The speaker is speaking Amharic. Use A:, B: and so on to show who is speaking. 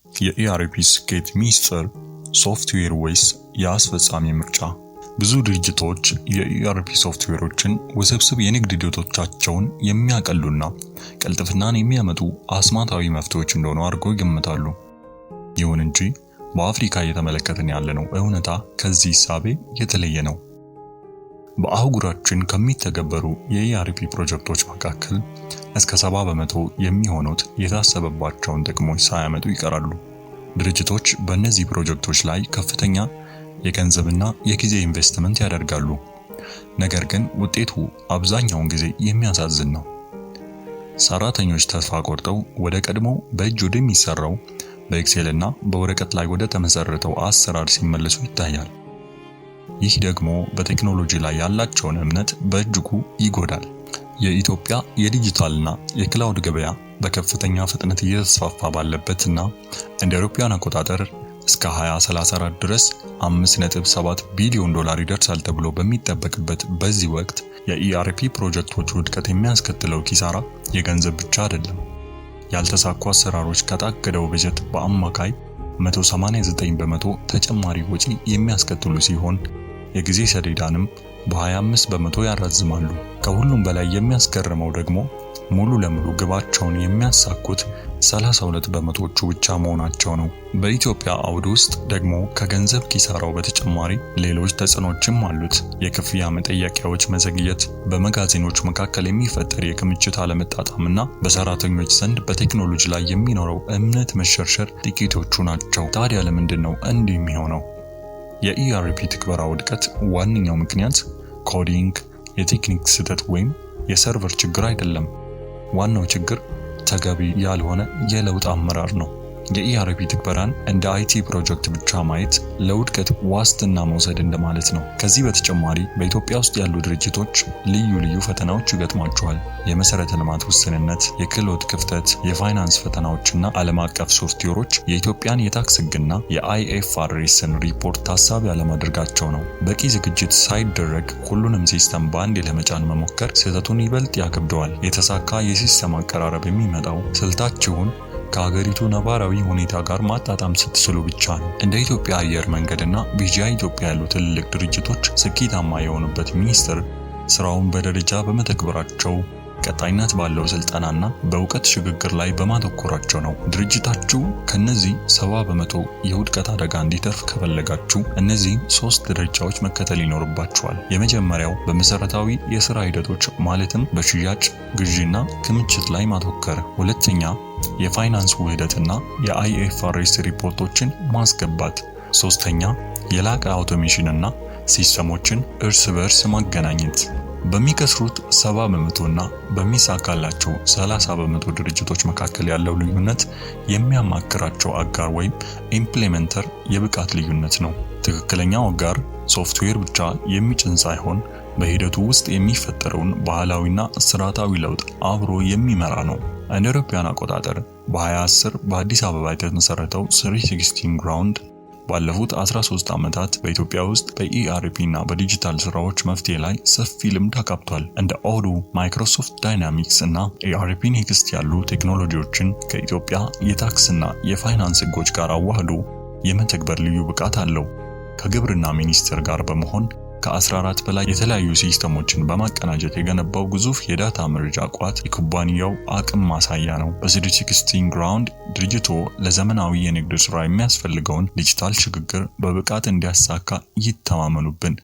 A: የኢአርፒ ስኬት ሚስጥር ሶፍትዌር ወይስ የአስፈጻሚ ምርጫ? ብዙ ድርጅቶች የኢአርፒ ሶፍትዌሮችን ውስብስብ የንግድ ሂደቶቻቸውን የሚያቀሉና ቅልጥፍናን የሚያመጡ አስማታዊ መፍትሄዎች እንደሆኑ አድርገው ይገምታሉ። ይሁን እንጂ በአፍሪካ እየተመለከትን ያለነው እውነታ ከዚህ እሳቤ የተለየ ነው። በአህጉራችን ከሚተገበሩ የኢአርፒ ፕሮጀክቶች መካከል እስከ 70% የሚሆኑት የታሰበባቸውን ጥቅሞች ሳያመጡ ይቀራሉ። ድርጅቶች በእነዚህ ፕሮጀክቶች ላይ ከፍተኛ የገንዘብና የጊዜ ኢንቨስትመንት ያደርጋሉ። ነገር ግን ውጤቱ አብዛኛውን ጊዜ የሚያሳዝን ነው። ሰራተኞች ተስፋ ቆርጠው ወደ ቀድሞ በእጅ ወደሚሰራው በኤክሴል እና በወረቀት ላይ ወደ ተመሰረተው አሰራር ሲመለሱ ይታያል። ይህ ደግሞ በቴክኖሎጂ ላይ ያላቸውን እምነት በእጅጉ ይጎዳል። የኢትዮጵያ የዲጂታልና የክላውድ ገበያ በከፍተኛ ፍጥነት እየተስፋፋ ባለበትና እንደ አውሮፓውያን አቆጣጠር እስከ 2034 ድረስ $5.7 ቢሊዮን ይደርሳል ተብሎ በሚጠበቅበት በዚህ ወቅት የኢአርፒ ፕሮጀክቶች ውድቀት የሚያስከትለው ኪሳራ የገንዘብ ብቻ አይደለም። ያልተሳኩ አሰራሮች ከታቀደው በጀት በአማካይ 189% ተጨማሪ ወጪ የሚያስከትሉ ሲሆን የጊዜ ሰሌዳንም በ25% ያራዝማሉ። ከሁሉም በላይ የሚያስገርመው ደግሞ ሙሉ ለሙሉ ግባቸውን የሚያሳኩት 32%ዎቹ ብቻ መሆናቸው ነው። በኢትዮጵያ አውድ ውስጥ ደግሞ ከገንዘብ ኪሳራው በተጨማሪ ሌሎች ተጽዕኖችም አሉት። የክፍያ መጠየቂያዎች መዘግየት፣ በመጋዘኖች መካከል የሚፈጠር የክምችት አለመጣጣምና በሰራተኞች ዘንድ በቴክኖሎጂ ላይ የሚኖረው እምነት መሸርሸር ጥቂቶቹ ናቸው። ታዲያ ለምንድን ነው እንዲህ የሚሆነው? የኢአርፒ ትግበራ ውድቀት ዋነኛው ምክንያት ኮዲንግ፣ የቴክኒክ ስህተት ወይም የሰርቨር ችግር አይደለም። ዋናው ችግር ተገቢ ያልሆነ የለውጥ አመራር ነው። የኢአርፒ ትግበራን እንደ አይቲ ፕሮጀክት ብቻ ማየት ለውድቀት ዋስትና መውሰድ እንደማለት ነው። ከዚህ በተጨማሪ በኢትዮጵያ ውስጥ ያሉ ድርጅቶች ልዩ ልዩ ፈተናዎች ይገጥሟቸዋል። የመሰረተ ልማት ውስንነት፣ የክህሎት ክፍተት፣ የፋይናንስ ፈተናዎችና ዓለም አቀፍ ሶፍትዌሮች የኢትዮጵያን የታክስ ሕግና የአይኤፍአርኤስን ሪፖርት ታሳቢ አለማድረጋቸው ነው። በቂ ዝግጅት ሳይደረግ ሁሉንም ሲስተም በአንድ ለመጫን መሞከር ስህተቱን ይበልጥ ያከብደዋል። የተሳካ የሲስተም አቀራረብ የሚመጣው ስልታችሁን ከሀገሪቱ ነባራዊ ሁኔታ ጋር ማጣጣም ስትችሉ ብቻ ነው። እንደ ኢትዮጵያ አየር መንገድና ቢጂአይ ኢትዮጵያ ያሉ ትልልቅ ድርጅቶች ስኬታማ የሆኑበት ሚስጥር ስራውን በደረጃ በመተግበራቸው፣ ቀጣይነት ባለው ስልጠናና በእውቀት ሽግግር ላይ በማተኮራቸው ነው። ድርጅታችሁ ከነዚህ 70% የውድቀት አደጋ እንዲተርፍ ከፈለጋችሁ እነዚህ 3 ደረጃዎች መከተል ይኖርባችኋል። የመጀመሪያው በመሰረታዊ የሥራ ሂደቶች ማለትም በሽያጭ፣ ግዢና ክምችት ላይ ማተኮር። ሁለተኛ የፋይናንስ ውህደትና የአይኤፍአርኤስ ሪፖርቶችን ማስገባት። ሶስተኛ የላቀ አውቶሜሽንና ሲስተሞችን እርስ በርስ ማገናኘት። በሚከስሩት 70% እና በሚሳካላቸው 30% ድርጅቶች መካከል ያለው ልዩነት የሚያማክራቸው አጋር ወይም ኢምፕሊሜንተር የብቃት ልዩነት ነው። ትክክለኛው አጋር ሶፍትዌር ብቻ የሚጭን ሳይሆን በሂደቱ ውስጥ የሚፈጠረውን ባህላዊና ስርዓታዊ ለውጥ አብሮ የሚመራ ነው። እንደ አውሮፓውያን አቆጣጠር በ2010 በአዲስ አበባ የተመሰረተው 316 ግራውንድ ባለፉት 13 ዓመታት በኢትዮጵያ ውስጥ በኢአርፒ እና በዲጂታል ስራዎች መፍትሄ ላይ ሰፊ ልምድ አካብቷል። እንደ ኦዶ፣ ማይክሮሶፍት ዳይናሚክስ እና ኢአርፒ ኔክስት ያሉ ቴክኖሎጂዎችን ከኢትዮጵያ የታክስና የፋይናንስ ህጎች ጋር አዋህዶ የመተግበር ልዩ ብቃት አለው። ከግብርና ሚኒስቴር ጋር በመሆን ከ14 በላይ የተለያዩ ሲስተሞችን በማቀናጀት የገነባው ግዙፍ የዳታ መረጃ ቋት የኩባንያው አቅም ማሳያ ነው። በ316 ግራውንድ ድርጅቶ ለዘመናዊ የንግድ ስራ የሚያስፈልገውን ዲጂታል ሽግግር በብቃት እንዲያሳካ ይተማመኑብን።